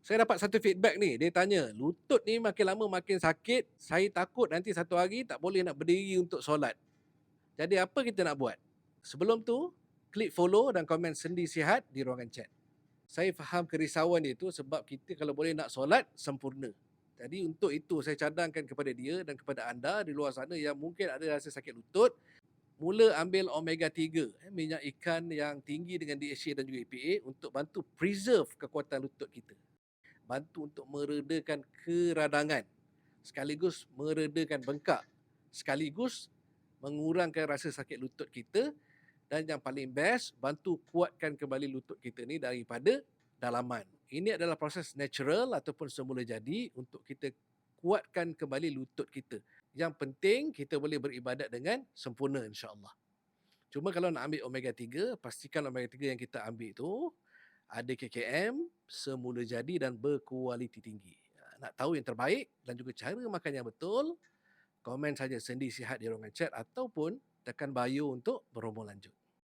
Saya dapat satu feedback ni, dia tanya, "Lutut ni makin lama makin sakit, saya takut nanti satu hari tak boleh nak berdiri untuk solat. Jadi apa kita nak buat?" Sebelum tu, klik follow dan komen sendi sihat di ruangan chat. Saya faham kerisauan dia itu sebab kita kalau boleh nak solat sempurna. Jadi untuk itu saya cadangkan kepada dia dan kepada anda di luar sana yang mungkin ada rasa sakit lutut, mula ambil omega 3, minyak ikan yang tinggi dengan DHA dan juga EPA untuk bantu preserve kekuatan lutut kita. Bantu untuk meredakan keradangan, sekaligus meredakan bengkak, sekaligus mengurangkan rasa sakit lutut kita, dan yang paling best, bantu kuatkan kembali lutut kita ni daripada dalaman. Ini adalah proses natural ataupun semula jadi untuk kita kuatkan kembali lutut kita. Yang penting kita boleh beribadat dengan sempurna, insya-Allah. Cuma kalau nak ambil omega 3, pastikan omega 3 yang kita ambil tu ada KKM, semula jadi dan berkualiti tinggi. Nak tahu yang terbaik dan juga cara makan yang betul, komen saja sendi sihat di ruangan chat ataupun tekan bio untuk berombol lanjut.